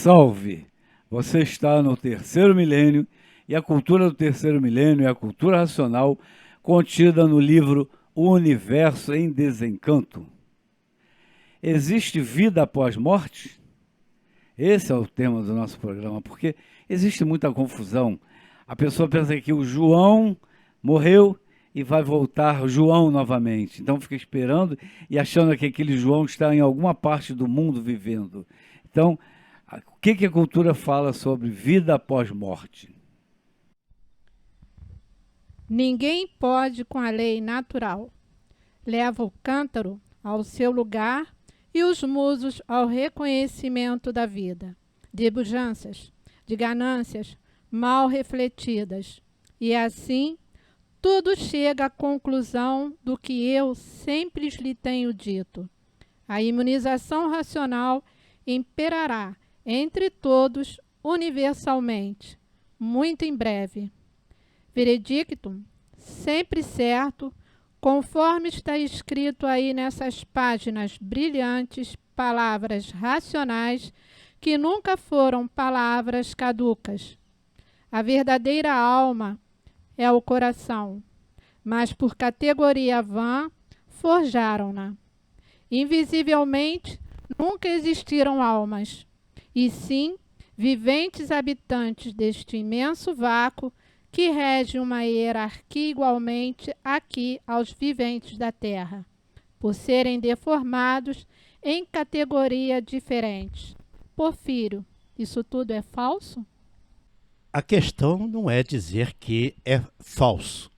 Salve! Você está no terceiro milênio e a cultura do terceiro milênio é a cultura racional contida no livro O Universo em Desencanto. Existe vida após morte? Esse é o tema do nosso programa, porque existe muita confusão. A pessoa pensa que o João morreu e vai voltar João novamente. Então fica esperando e achando que aquele João está em alguma parte do mundo vivendo. Então, o que a cultura fala sobre vida após morte? Ninguém pode com a lei natural. Leva o cântaro ao seu lugar e os musos ao reconhecimento da vida, de pujanças, de ganâncias mal refletidas. E assim, tudo chega à conclusão do que eu sempre lhe tenho dito. A imunização racional imperará entre todos universalmente, muito em breve. Veredictum, sempre certo, conforme está escrito aí nessas páginas brilhantes, palavras racionais que nunca foram palavras caducas. A verdadeira alma é o coração, mas por categoria vã forjaram-na. Invisivelmente nunca existiram almas, e sim viventes habitantes deste imenso vácuo que rege uma hierarquia igualmente aqui aos viventes da Terra, por serem deformados em categoria diferente. Porfírio, isso tudo é falso? A questão não é dizer que é falso.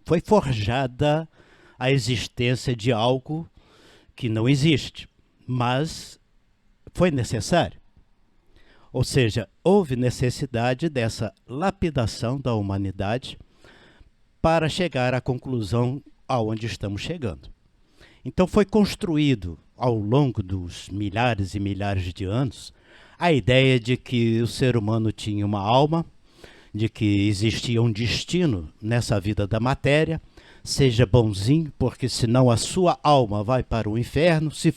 Foi forjada a existência de algo que não existe, mas foi necessário. Ou seja, houve necessidade dessa lapidação da humanidade para chegar à conclusão aonde estamos chegando. Então foi construído ao longo dos milhares e milhares de anos a ideia de que o ser humano tinha uma alma, de que existia um destino nessa vida da matéria, seja bonzinho, porque senão a sua alma vai para o inferno, se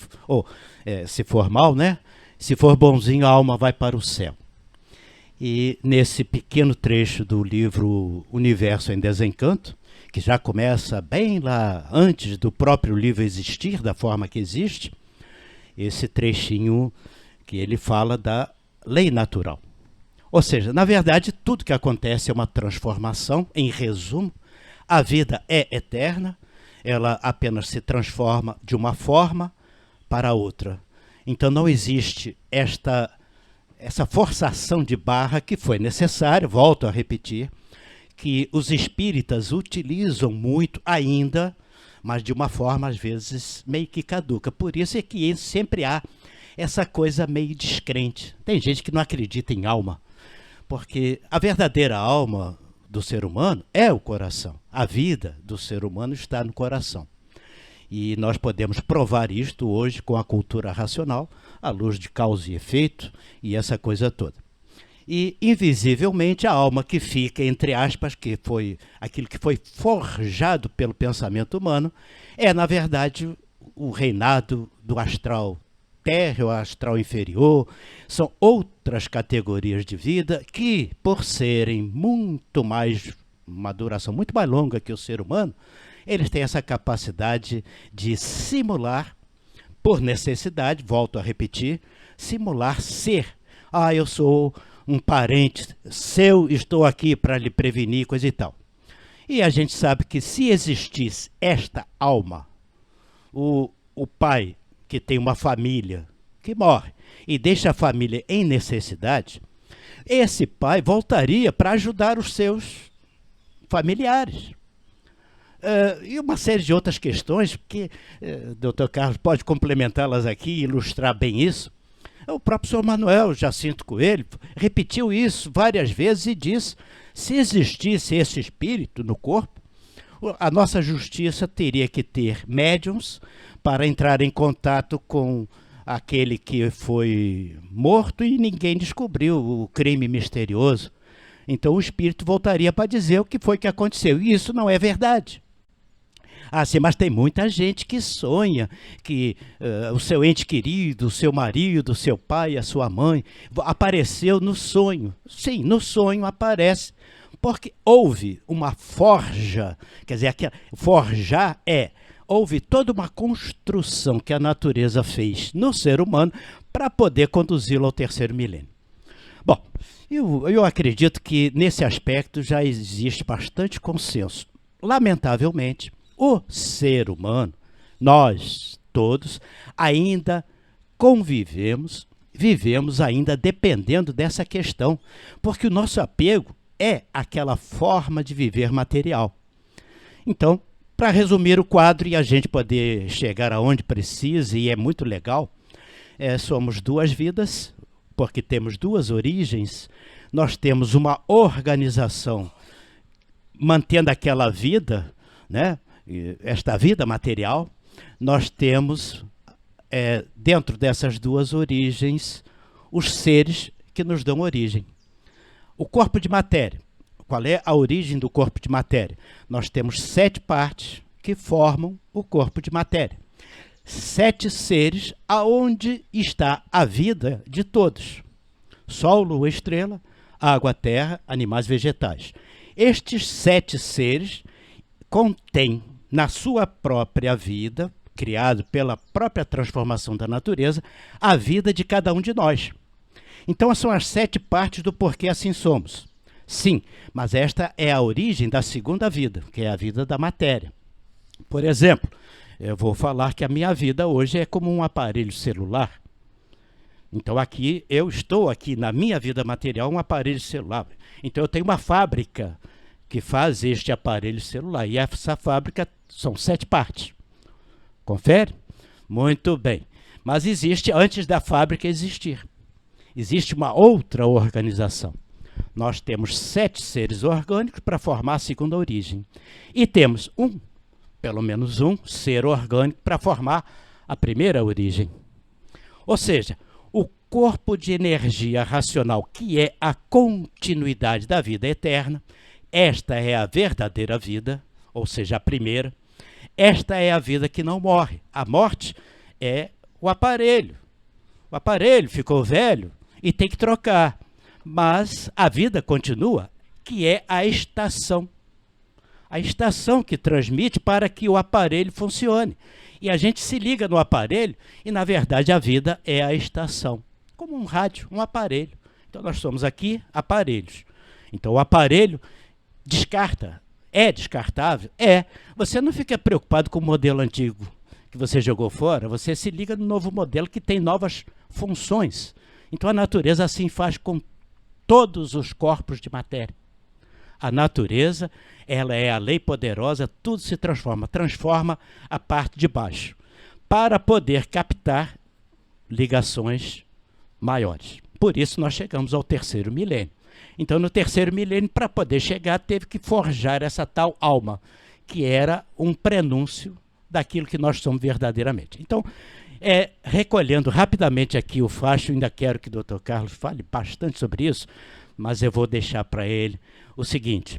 for mal, né? Se for bonzinho, a alma vai para o céu. E nesse pequeno trecho do livro Universo em Desencanto, que já começa bem lá antes do próprio livro existir, da forma que existe, esse trechinho que ele fala da lei natural. Ou seja, na verdade, tudo que acontece é uma transformação. Em resumo, a vida é eterna, ela apenas se transforma de uma forma para outra. Então não existe essa forçação de barra que foi necessária, volto a repetir, que os espíritas utilizam muito ainda, mas de uma forma às vezes meio que caduca. Por isso é que sempre há essa coisa meio descrente. Tem gente que não acredita em alma, porque a verdadeira alma do ser humano é o coração. A vida do ser humano está no coração. E nós podemos provar isto hoje com a cultura racional, à luz de causa e efeito e essa coisa toda. E, invisivelmente, a alma que fica, entre aspas, que foi aquilo que foi forjado pelo pensamento humano, é, na verdade, o reinado do astral térreo, astral inferior. São outras categorias de vida que, por serem uma duração muito mais longa que o ser humano, eles têm essa capacidade de simular, por necessidade, volto a repetir, simular ser. Eu sou um parente seu, estou aqui para lhe prevenir, coisa e tal. E a gente sabe que se existisse esta alma, o pai que tem uma família que morre e deixa a família em necessidade, esse pai voltaria para ajudar os seus familiares. E uma série de outras questões, que Dr. Carlos pode complementá-las aqui e ilustrar bem isso. O próprio Sr. Manuel Jacinto Coelho repetiu isso várias vezes e diz: se existisse esse espírito no corpo, a nossa justiça teria que ter médiums para entrar em contato com aquele que foi morto e ninguém descobriu o crime misterioso. Então o espírito voltaria para dizer o que foi que aconteceu. E isso não é verdade. Ah, sim, mas tem muita gente que sonha que o seu ente querido, o seu marido, o seu pai, a sua mãe, apareceu no sonho. Sim, no sonho aparece, porque houve uma forja, quer dizer, forjar houve toda uma construção que a natureza fez no ser humano para poder conduzi-lo ao terceiro milênio. Bom, eu acredito que nesse aspecto já existe bastante consenso. Lamentavelmente, o ser humano, nós todos, ainda vivemos ainda dependendo dessa questão, porque o nosso apego é aquela forma de viver material. Então, para resumir o quadro e a gente poder chegar aonde precisa, e é muito legal, somos duas vidas, porque temos duas origens, nós temos uma organização mantendo aquela vida, né? Esta vida material, nós temos, dentro dessas duas origens, os seres que nos dão origem. O corpo de matéria. Qual é a origem do corpo de matéria? Nós temos 7 partes que formam o corpo de matéria. 7 seres aonde está a vida de todos. Sol, lua, estrela, água, terra, animais, vegetais. Estes 7 seres contêm na sua própria vida, criado pela própria transformação da natureza, a vida de cada um de nós. Então são as 7 partes do porquê assim somos. Sim, mas esta é a origem da segunda vida, que é a vida da matéria. Por exemplo, eu vou falar que a minha vida hoje é como um aparelho celular. Então eu estou aqui na minha vida material um aparelho celular. Então eu tenho uma fábrica que faz este aparelho celular. E essa fábrica são 7 partes. Confere? Muito bem. Mas existe, antes da fábrica existir, existe uma outra organização. Nós temos 7 seres orgânicos para formar a segunda origem. E temos pelo menos um ser orgânico para formar a primeira origem. Ou seja, o corpo de energia racional, que é a continuidade da vida eterna, esta é a verdadeira vida, ou seja, a primeira. Esta é a vida que não morre. A morte é o aparelho. O aparelho ficou velho e tem que trocar. Mas a vida continua, que é a estação. A estação que transmite para que o aparelho funcione. E a gente se liga no aparelho e, na verdade, a vida é a estação. Como um rádio, um aparelho. Então, nós somos aqui aparelhos. Então, o aparelho descarta. É descartável? É. Você não fica preocupado com o modelo antigo que você jogou fora. Você se liga no novo modelo que tem novas funções. Então, a natureza assim faz com todos os corpos de matéria. A natureza, ela é a lei poderosa, tudo se transforma a parte de baixo, para poder captar ligações maiores. Por isso nós chegamos ao terceiro milênio. Então, no terceiro milênio, para poder chegar, teve que forjar essa tal alma, que era um prenúncio daquilo que nós somos verdadeiramente. Então, recolhendo rapidamente aqui o facho, ainda quero que o Dr. Carlos fale bastante sobre isso, mas eu vou deixar para ele o seguinte: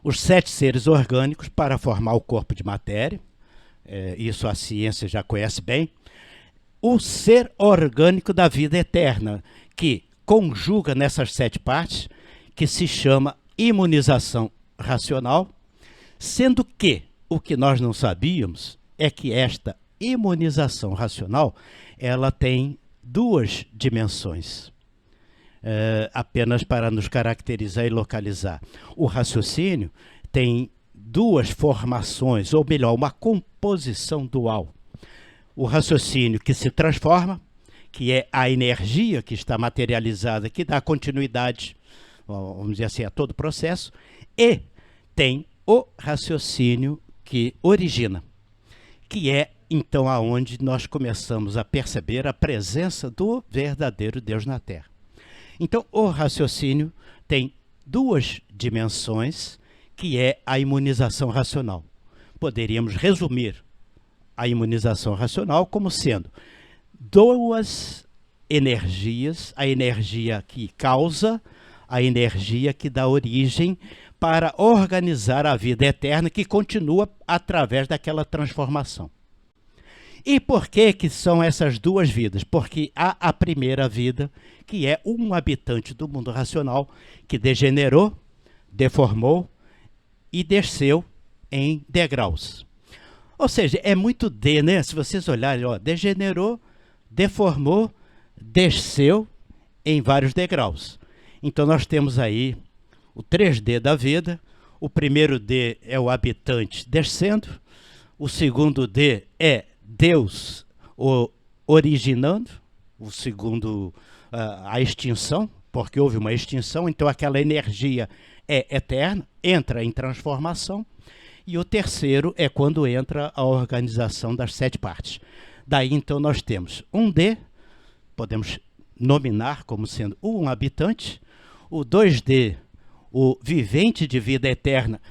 os 7 seres orgânicos para formar o corpo de matéria, isso a ciência já conhece bem, o ser orgânico da vida eterna, que conjuga nessas 7 partes, que se chama imunização racional, sendo que o que nós não sabíamos é que esta imunização racional, ela tem 2 dimensões, apenas para nos caracterizar e localizar. O raciocínio tem 2 formações, ou melhor, uma composição dual. O raciocínio que se transforma, que é a energia que está materializada, que dá continuidade, vamos dizer assim, a todo o processo, e tem o raciocínio que origina, que é então aonde nós começamos a perceber a presença do verdadeiro Deus na Terra. Então, o raciocínio tem 2 dimensões, que é a imunização racional. Poderíamos resumir a imunização racional como sendo 2 energias, a energia que causa, a energia que dá origem para organizar a vida eterna que continua através daquela transformação. E por que são essas duas vidas? Porque há a primeira vida, que é um habitante do mundo racional que degenerou, deformou e desceu em degraus. Ou seja, é muito D, né? Se vocês olharem, ó, degenerou, deformou, desceu em vários degraus. Então nós temos aí o 3D da vida. O primeiro D é o habitante descendo. O segundo D é Deus originando. O segundo, a extinção, porque houve uma extinção, então aquela energia é eterna, entra em transformação. E o terceiro é quando entra a organização das 7 partes. Daí então nós temos um D, podemos nominar como sendo um habitante, o 2D, o vivente de vida eterna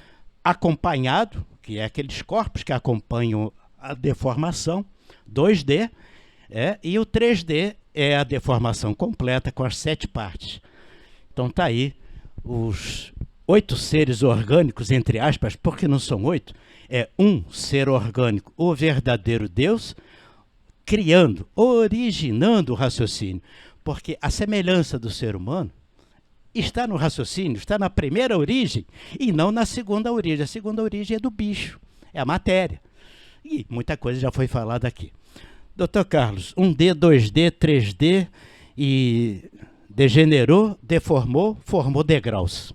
acompanhado, que é aqueles corpos que acompanham a deformação, 2D, e o 3D é a deformação completa com as 7 partes. Então está aí os 8 seres orgânicos, entre aspas, porque não são 8, é um ser orgânico, o verdadeiro Deus, criando, originando o raciocínio. Porque a semelhança do ser humano está no raciocínio, está na primeira origem e não na segunda origem. A segunda origem é do bicho, é a matéria. E muita coisa já foi falada aqui. Dr. Carlos, 1D, 2D, 3D e degenerou, deformou, formou degraus.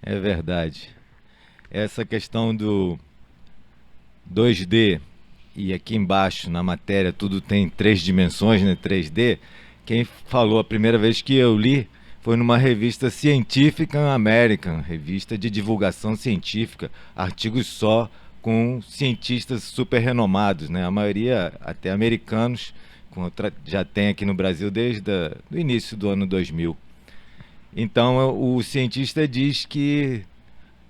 É verdade. Essa questão do 2D e aqui embaixo na matéria tudo tem 3 dimensões, né? 3D. Quem falou a primeira vez que eu li foi numa revista Scientific American, revista de divulgação científica, artigos só com cientistas super renomados, né? A maioria até americanos, já tem aqui no Brasil desde o início do ano 2000. Então o cientista diz que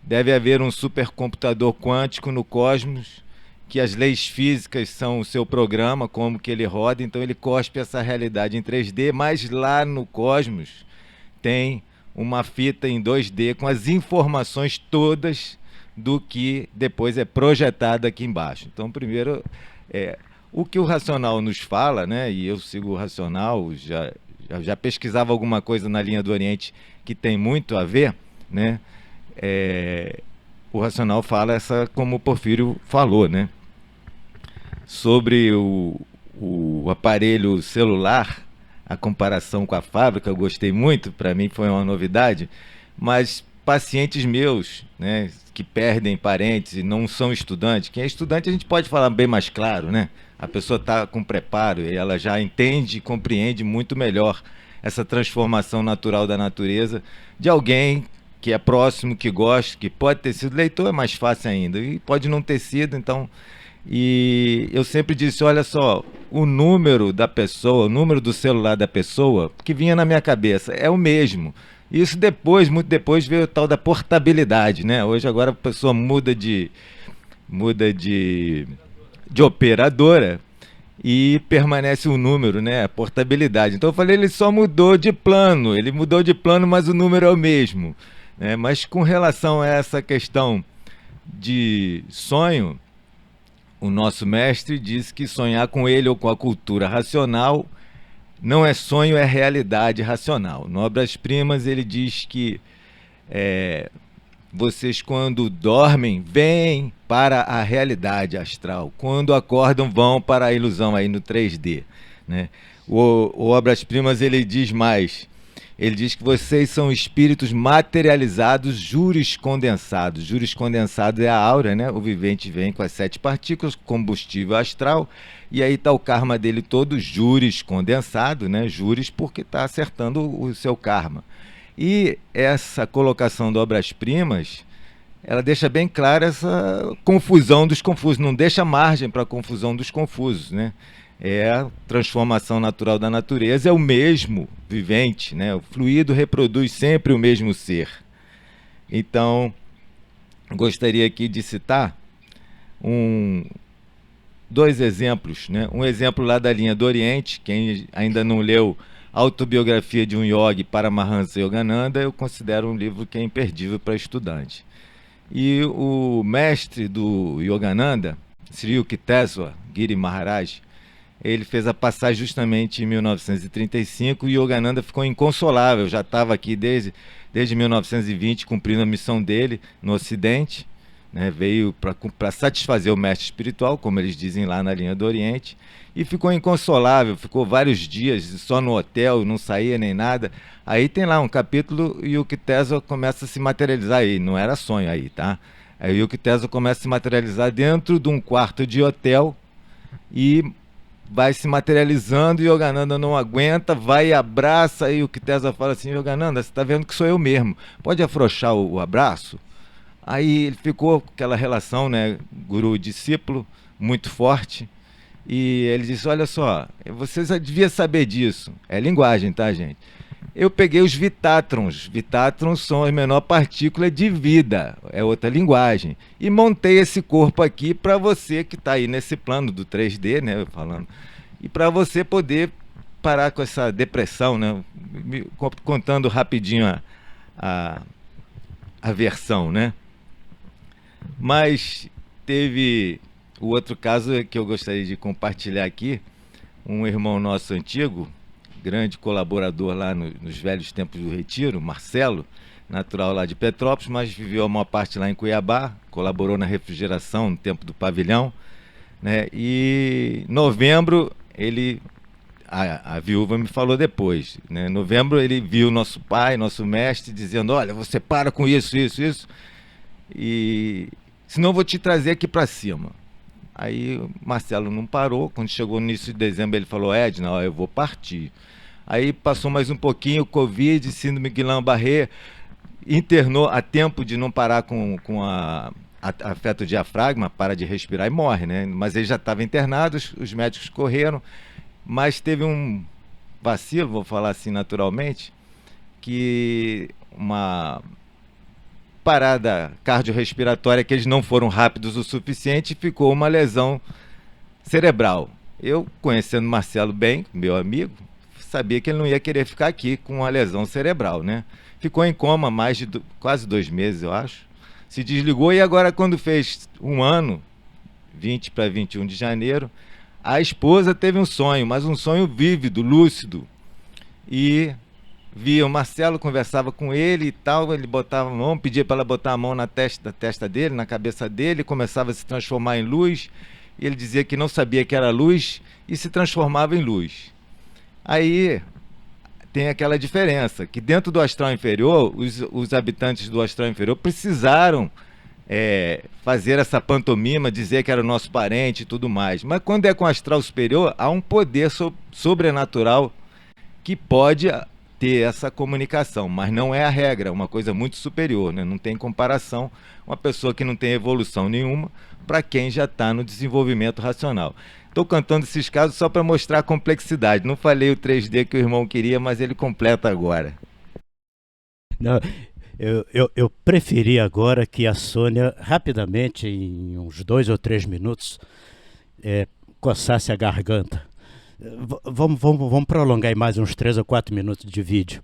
deve haver um supercomputador quântico no cosmos, que as leis físicas são o seu programa, como que ele roda, então ele cospe essa realidade em 3D, mas lá no cosmos tem uma fita em 2D com as informações todas do que depois é projetado aqui embaixo. Então, primeiro, o que o racional nos fala, né, e eu sigo o racional, já pesquisava alguma coisa na linha do Oriente que tem muito a ver, né? O racional fala como o Porfírio falou, né? Sobre o aparelho celular, a comparação com a fábrica, eu gostei muito, para mim foi uma novidade, mas pacientes meus, né, que perdem parentes e não são estudantes, quem é estudante a gente pode falar bem mais claro, né? A pessoa está com preparo e ela já entende e compreende muito melhor essa transformação natural da natureza de alguém que é próximo, que gosta, que pode ter sido leitor, é mais fácil ainda, e pode não ter sido, então... E eu sempre disse, olha só, o número da pessoa, o número do celular da pessoa, que vinha na minha cabeça, é o mesmo. Isso depois, muito depois, veio o tal da portabilidade, né? Hoje agora a pessoa muda de operadora e permanece o número, né? A portabilidade. Então eu falei, ele só mudou de plano, mas o número é o mesmo, né? Mas com relação a essa questão de sonho, o nosso mestre diz que sonhar com ele ou com a cultura racional não é sonho, é realidade racional. No Obras Primas ele diz que vocês quando dormem vêm para a realidade astral, quando acordam vão para a ilusão aí no 3D, né? O Obras Primas ele diz mais. Ele diz que vocês são espíritos materializados, júris condensados. Júris condensado é a aura, né? O vivente vem com as 7 partículas, combustível astral, e aí está o karma dele todo júris condensado, né? Júris porque está acertando o seu karma. E essa colocação de Obras-Primas, ela deixa bem clara essa confusão dos confusos, não deixa margem para a confusão dos confusos, né? É a transformação natural da natureza, é o mesmo vivente, né? O fluido reproduz sempre o mesmo ser. Então, gostaria aqui de citar 2 exemplos, né? Um exemplo lá da linha do Oriente, quem ainda não leu Autobiografia de um Yogi, Paramahansa Yogananda, eu considero um livro que é imperdível para estudante. E o mestre do Yogananda, Sri Yukteswar Giri Maharaj, ele fez a passagem justamente em 1935 e Yogananda ficou inconsolável, já estava aqui desde 1920 cumprindo a missão dele no Ocidente, né? Veio para satisfazer o mestre espiritual, como eles dizem lá na linha do Oriente, e ficou inconsolável, ficou vários dias só no hotel, não saía nem nada. Aí tem lá um capítulo e o Yukteswar começa a se materializar aí, não era sonho aí, tá? Aí o Yukteswar começa a se materializar dentro de um quarto de hotel e vai se materializando e Yogananda não aguenta, vai e abraça, e o Yukteswar fala assim: Yogananda, você está vendo que sou eu mesmo, pode afrouxar o abraço? Aí ele ficou com aquela relação, né, guru-discípulo, muito forte, e ele disse: olha só, você já devia saber disso, é linguagem, tá, gente? Eu peguei os vitátrons. Vitátrons são a menor partícula de vida, é outra linguagem. E montei esse corpo aqui para você que está aí nesse plano do 3D, né, falando. E para você poder parar com essa depressão, né? Contando rapidinho a versão, né? Mas teve o outro caso que eu gostaria de compartilhar aqui. Um irmão nosso antigo, grande colaborador lá nos velhos tempos do Retiro, Marcelo, natural lá de Petrópolis, mas viveu a maior parte lá em Cuiabá, colaborou na refrigeração no tempo do pavilhão, né? E em novembro, a viúva me falou depois, né? Em novembro ele viu nosso pai, nosso mestre, dizendo: olha, você para com isso, e senão eu vou te trazer aqui para cima. Aí o Marcelo não parou. Quando chegou no início de dezembro, ele falou: Edna, ó, eu vou partir. Aí passou mais um pouquinho, Covid, síndrome Guillain-Barré, internou a tempo de não parar com afeta o diafragma, para de respirar e morre, né? Mas ele já estava internado, os médicos correram, mas teve um vacilo, vou falar assim naturalmente, que uma parada cardiorrespiratória, que eles não foram rápidos o suficiente, e ficou uma lesão cerebral. Eu, conhecendo Marcelo bem, meu amigo, sabia que ele não ia querer ficar aqui com uma lesão cerebral, né? Ficou em coma mais de quase 2 meses, eu acho. Se desligou e agora, quando fez um ano, 20 para 21 de janeiro, a esposa teve um sonho, mas um sonho vívido, lúcido. E via o Marcelo, conversava com ele e tal, ele botava a mão, pedia para ela botar a mão na testa dele, na cabeça dele, começava a se transformar em luz, e ele dizia que não sabia que era luz e se transformava em luz. Aí tem aquela diferença, que dentro do astral inferior, os habitantes do astral inferior precisaram fazer essa pantomima, dizer que era o nosso parente e tudo mais. Mas quando é com o astral superior, há um poder sobrenatural que pode ter essa comunicação, mas não é a regra, é uma coisa muito superior, né? Não tem comparação uma pessoa que não tem evolução nenhuma para quem já está no desenvolvimento racional. Estou cantando esses casos só para mostrar a complexidade. Não falei o 3D que o irmão queria, mas ele completa agora. Não, eu preferi agora que a Sônia, rapidamente, em uns 2 ou 3 minutos, coçasse a garganta. Vamos prolongar mais uns 3 ou 4 minutos de vídeo.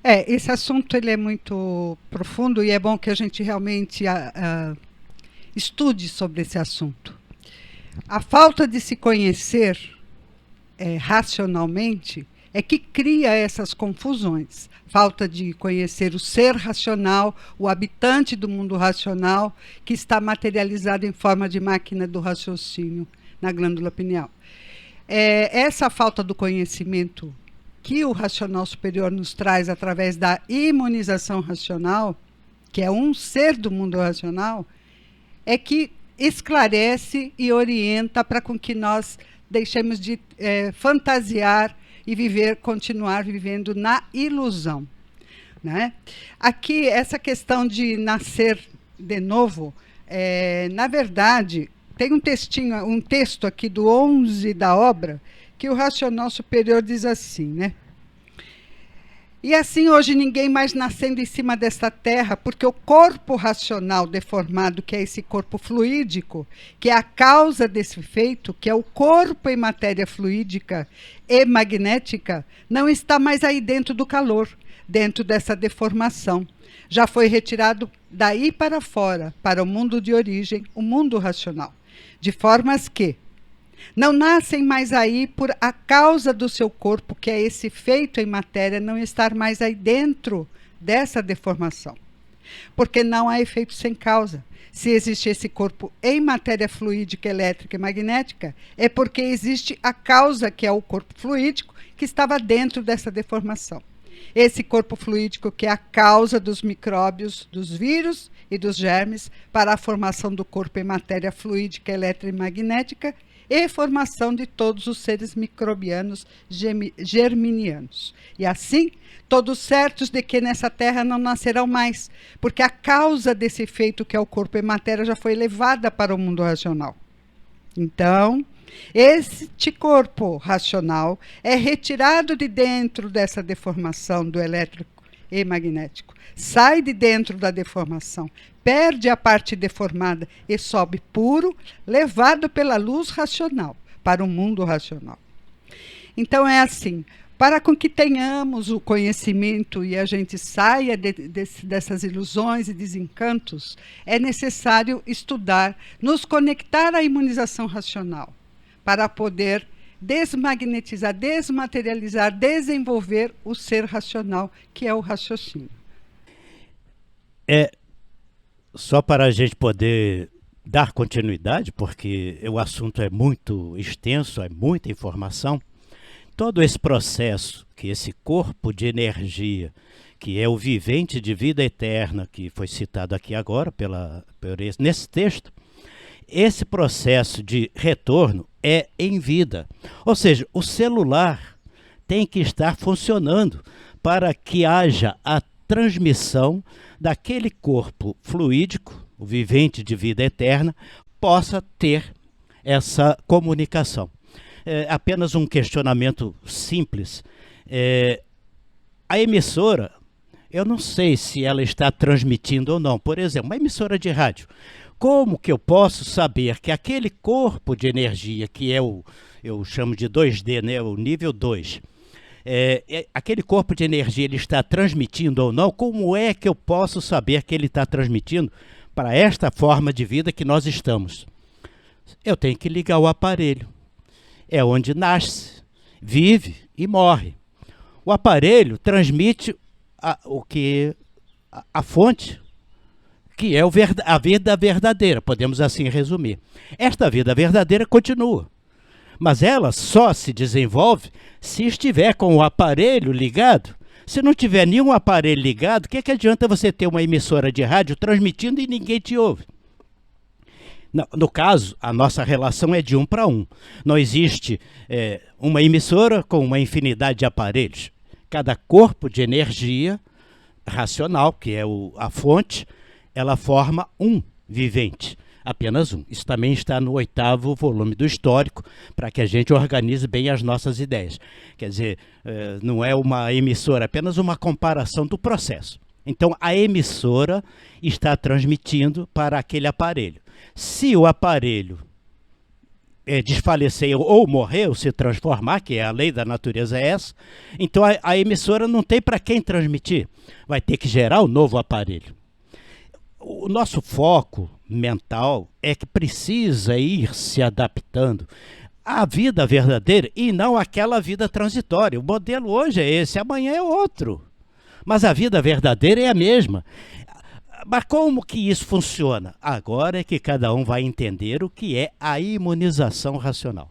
Esse assunto ele é muito profundo e é bom que a gente realmente estude sobre esse assunto. A falta de se conhecer racionalmente é que cria essas confusões. Falta de conhecer o ser racional, o habitante do mundo racional, que está materializado em forma de máquina do raciocínio na glândula pineal. Essa falta do conhecimento que o racional superior nos traz através da imunização racional, que é um ser do mundo racional, é que esclarece e orienta para com que nós deixemos de fantasiar e continuar vivendo na ilusão, né? Aqui, essa questão de nascer de novo, na verdade, tem um texto aqui do 11 da obra, que o racional superior diz assim, né? E assim hoje ninguém mais nascendo em cima desta terra, porque o corpo racional deformado, que é esse corpo fluídico, que é a causa desse feito, que é o corpo em matéria fluídica e magnética, não está mais aí dentro do calor, dentro dessa deformação. Já foi retirado daí para fora, para o mundo de origem, o mundo racional. De formas que não nascem mais aí por a causa do seu corpo, que é esse feito em matéria, não estar mais aí dentro dessa deformação. Porque não há efeito sem causa. Se existe esse corpo em matéria fluídica, elétrica e magnética, é porque existe a causa, que é o corpo fluídico, que estava dentro dessa deformação. Esse corpo fluídico que é a causa dos micróbios, dos vírus e dos germes para a formação do corpo em matéria fluídica, elétrica e magnética, e formação de todos os seres microbianos germinianos. E assim, todos certos de que nessa terra não nascerão mais, porque a causa desse feito, que é o corpo em matéria, já foi levada para o mundo racional. Então, este corpo racional é retirado de dentro dessa deformação do elétrico e magnético. Sai de dentro da deformação, perde a parte deformada e sobe puro, levado pela luz racional para o mundo racional. Então é assim, para com que tenhamos o conhecimento e a gente saia dessas ilusões e desencantos, é necessário estudar, nos conectar à imunização racional, para poder desmagnetizar, desmaterializar, desenvolver o ser racional, que é o raciocínio. Só para a gente poder dar continuidade, porque o assunto é muito extenso, é muita informação, todo esse processo, que esse corpo de energia, que é o vivente de vida eterna, que foi citado aqui agora nesse texto, esse processo de retorno é em vida. Ou seja, o celular tem que estar funcionando para que haja a transmissão daquele corpo fluídico, o vivente de vida eterna, possa ter essa comunicação. Apenas um questionamento simples. A emissora, eu não sei se ela está transmitindo ou não. Por exemplo, uma emissora de rádio. Como que eu posso saber que aquele corpo de energia, que é eu chamo de 2D, né, o nível 2, aquele corpo de energia ele está transmitindo ou não? Como é que eu posso saber que ele está transmitindo para esta forma de vida que nós estamos? Eu tenho que ligar o aparelho. É onde nasce, vive e morre. O aparelho transmite a fonte, que é a vida verdadeira, podemos assim resumir. Esta vida verdadeira continua, mas ela só se desenvolve se estiver com o aparelho ligado. Se não tiver nenhum aparelho ligado, o que adianta você ter uma emissora de rádio transmitindo e ninguém te ouve? No caso, a nossa relação é de 1 para 1. Não existe uma emissora com uma infinidade de aparelhos. Cada corpo de energia racional, que é a fonte, ela forma um vivente, apenas um. Isso também está no 8º volume do Histórico, para que a gente organize bem as nossas ideias. Quer dizer, não é uma emissora, apenas uma comparação do processo. Então, a emissora está transmitindo para aquele aparelho. Se o aparelho desfalecer ou morrer, ou se transformar, que é a lei da natureza essa, então a emissora não tem para quem transmitir. Vai ter que gerar um novo aparelho. O nosso foco mental é que precisa ir se adaptando à vida verdadeira e não àquela vida transitória. O modelo hoje é esse, amanhã é outro. Mas a vida verdadeira é a mesma. Mas como que isso funciona? Agora é que cada um vai entender o que é a imunização racional.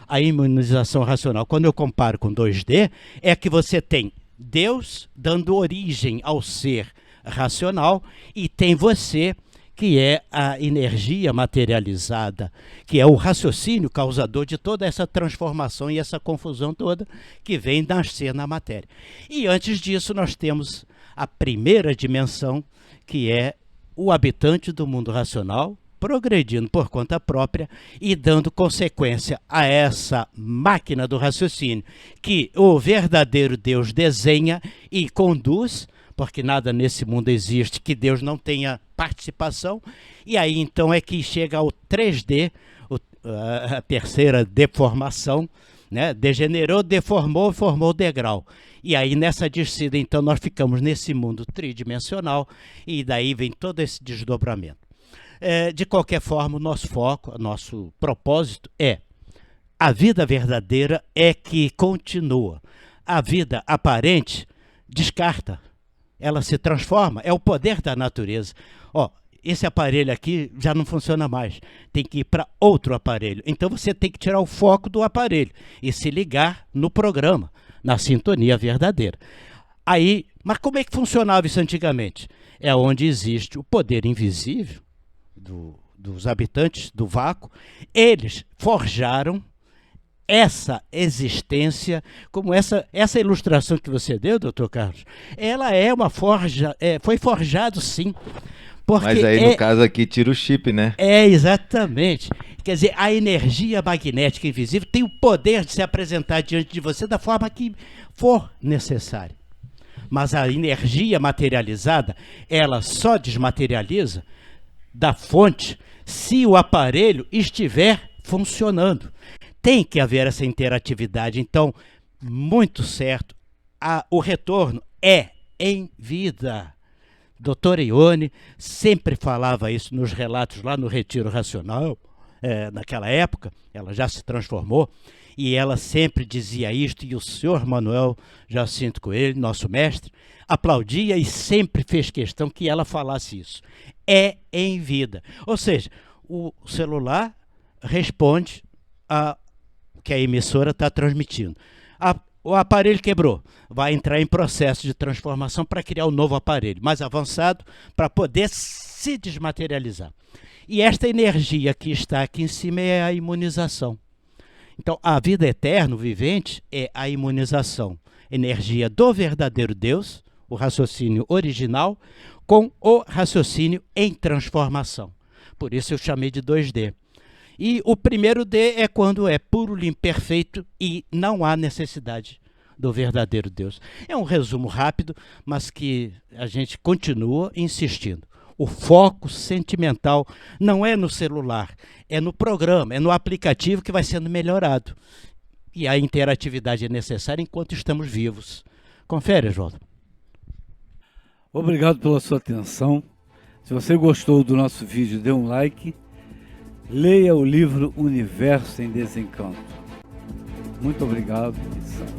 A imunização racional, quando eu comparo com 2D, é que você tem Deus dando origem ao ser racional e tem você, que é a energia materializada, que é o raciocínio causador de toda essa transformação e essa confusão toda que vem nascer na matéria. E antes disso nós temos a primeira dimensão, que é o habitante do mundo racional, progredindo por conta própria e dando consequência a essa máquina do raciocínio que o verdadeiro Deus desenha e conduz, porque nada nesse mundo existe que Deus não tenha participação, e aí então é que chega ao 3D, a terceira deformação, né? Degenerou, deformou, formou o degrau. E aí nessa descida, então, nós ficamos nesse mundo tridimensional e daí vem todo esse desdobramento. De qualquer forma, o nosso foco, o nosso propósito é a vida verdadeira é que continua. A vida aparente descarta, ela se transforma, é o poder da natureza. Esse aparelho aqui já não funciona mais, tem que ir para outro aparelho. Então você tem que tirar o foco do aparelho e se ligar no programa, na sintonia verdadeira. Aí, mas como é que funcionava isso antigamente? É onde existe o poder invisível dos habitantes do vácuo. Eles forjaram essa existência, como essa ilustração que você deu, doutor Carlos, ela é uma forja, foi forjado sim. Mas aí, no caso aqui, tira o chip, né? Exatamente. Quer dizer, a energia magnética invisível tem o poder de se apresentar diante de você da forma que for necessária. Mas a energia materializada, ela só desmaterializa da fonte se o aparelho estiver funcionando. Tem que haver essa interatividade. Então, muito certo, o retorno é em vida. Doutora Ione sempre falava isso nos relatos lá no Retiro Racional, naquela época, ela já se transformou, e ela sempre dizia isto, e o senhor Manuel Jacinto Coelho, nosso mestre, aplaudia e sempre fez questão que ela falasse isso. É em vida. Ou seja, o celular responde a que a emissora está transmitindo. O aparelho quebrou, vai entrar em processo de transformação para criar um novo aparelho, mais avançado, para poder se desmaterializar. E esta energia que está aqui em cima é a imunização. Então, a vida eterna, o vivente, é a imunização. Energia do verdadeiro Deus, o raciocínio original, com o raciocínio em transformação. Por isso eu chamei de 2D. E o primeiro D é quando é puro, limpo, perfeito e não há necessidade do verdadeiro Deus. É um resumo rápido, mas que a gente continua insistindo. O foco sentimental não é no celular, é no programa, é no aplicativo que vai sendo melhorado. E a interatividade é necessária enquanto estamos vivos. Confere, Oswaldo. Obrigado pela sua atenção. Se você gostou do nosso vídeo, dê um like. Leia o livro Universo em Desencanto. Muito obrigado e salve.